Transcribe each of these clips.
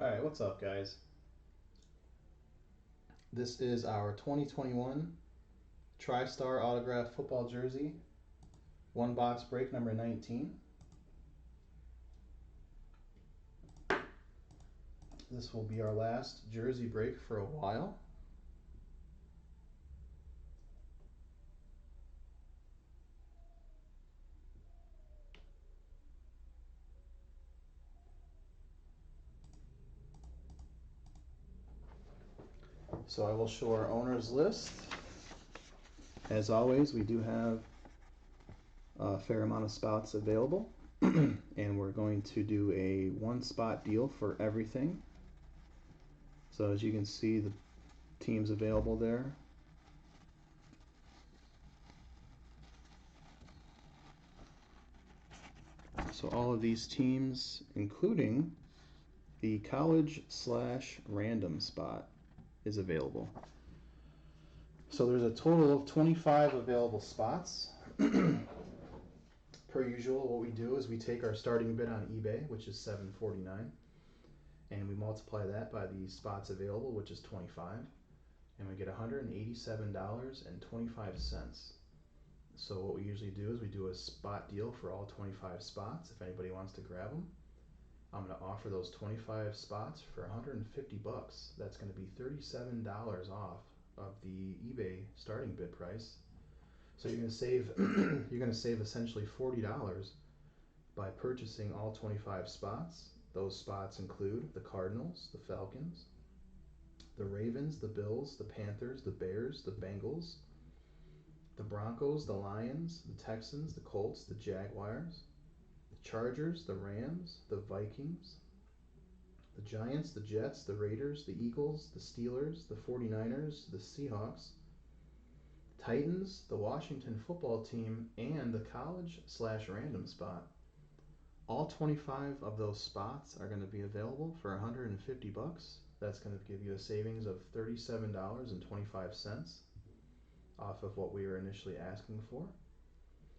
Alright, what's up, guys? This is our 2021 Tristar autographed football jersey, one box break number 19. This will be our last jersey break for a while. So I will show our owner's list. As always, we do have a fair amount of spots available, and we're going to do a one spot deal for everything. So as you can see, the teams available there. So all of these teams, including the college/random spot, is available. So there's a total of 25 available spots. Per usual, what we do is we take our starting bid on eBay, which is $7.49, and we multiply that by the spots available, which is 25, and we get $187.25. So what we usually do is we do a spot deal for all 25 spots. If anybody wants to grab them, I'm going to offer those 25 spots for 150 bucks. That's going to be $37 off of the eBay starting bid price. So you're going to save essentially $40 by purchasing all 25 spots. Those spots include the Cardinals, the Falcons, the Ravens, the Bills, the Panthers, the Bears, the Bengals, the Broncos, the Lions, the Texans, the Colts, the Jaguars, the Chargers, the Rams, the Vikings, the Giants, the Jets, the Raiders, the Eagles, the Steelers, the 49ers, the Seahawks, Titans, the Washington football team, and the college/random spot. All 25 of those spots are going to be available for 150 bucks. That's going to give you a savings of $37.25 off of what we were initially asking for.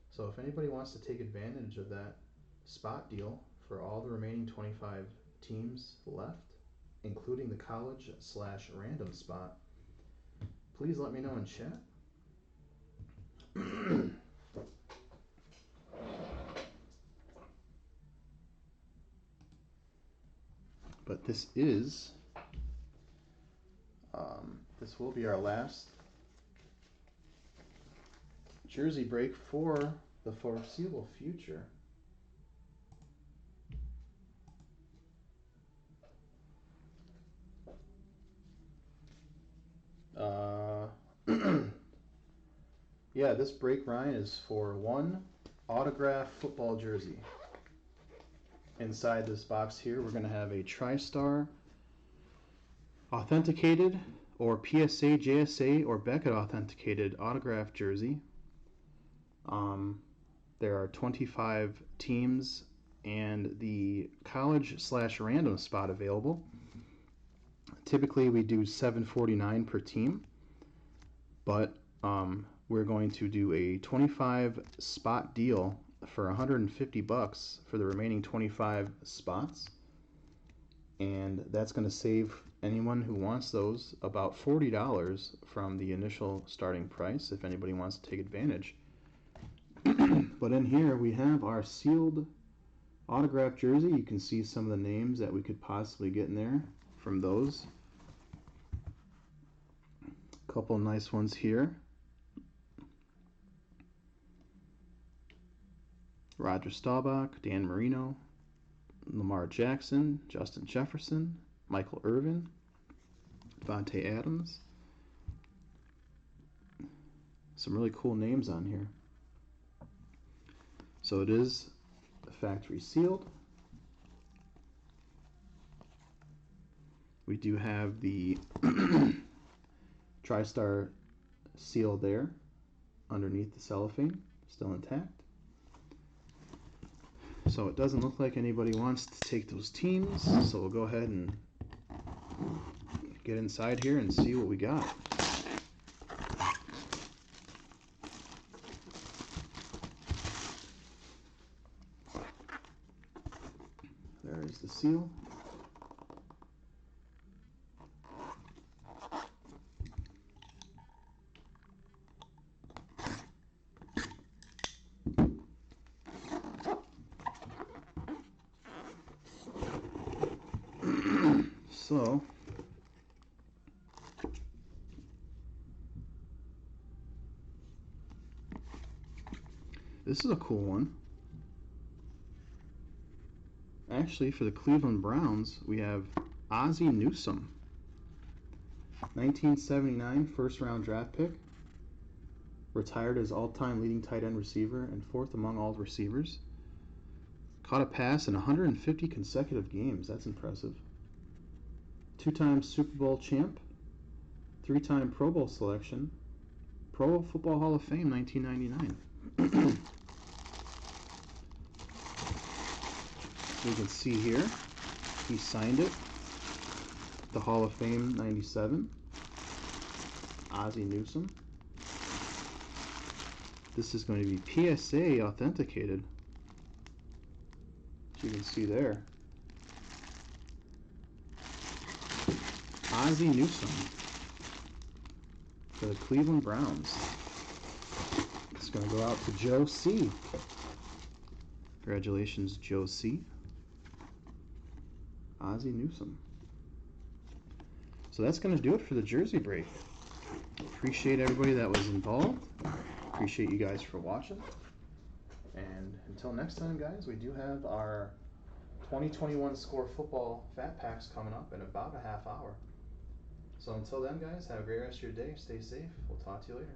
So if anybody wants to take advantage of that spot deal for all the remaining 25 teams left, including the college/random spot, please let me know in chat. But this will be our last jersey break for the foreseeable future. Yeah, this break, Ryan, is for one autographed football jersey. Inside this box here, we're going to have a Tristar authenticated or PSA, JSA, or Beckett authenticated autographed jersey. There are 25 teams and the college/random spot available. Typically we do $7.49 per team, but we're going to do a 25 spot deal for 150 bucks for the remaining 25 spots, and that's going to save anyone who wants those about $40 from the initial starting price if anybody wants to take advantage. But in here we have our sealed autographed jersey. You can see some of the names that we could possibly get in there from those. A couple of nice ones here. Roger Staubach, Dan Marino, Lamar Jackson, Justin Jefferson, Michael Irvin, Devontae Adams. Some really cool names on here. So it is factory sealed. We do have the Tristar seal there underneath the cellophane, still intact. So it doesn't look like anybody wants to take those teams, so we'll go ahead and get inside here and see what we got. There is the seal. So, this is a cool one. Actually, for the Cleveland Browns, we have Ozzie Newsome. 1979 first round draft pick. Retired as all-time leading tight end receiver and fourth among all receivers. Caught a pass in 150 consecutive games. That's impressive. Two-time Super Bowl champ. Three-time Pro Bowl selection. Pro Football Hall of Fame 1999. You can see here, he signed it. The Hall of Fame 97. Ozzie Newsome. This is going to be PSA authenticated. As you can see there. Ozzie Newsome for the Cleveland Browns. It's going to go out to Joe C. Congratulations, Joe C. Ozzie Newsome. So that's going to do it for the jersey break. Appreciate everybody that was involved. Appreciate you guys for watching. And until next time, guys, we do have our 2021 Score Football Fat Packs coming up in about a half hour. So until then, guys, have a great rest of your day. Stay safe. We'll talk to you later.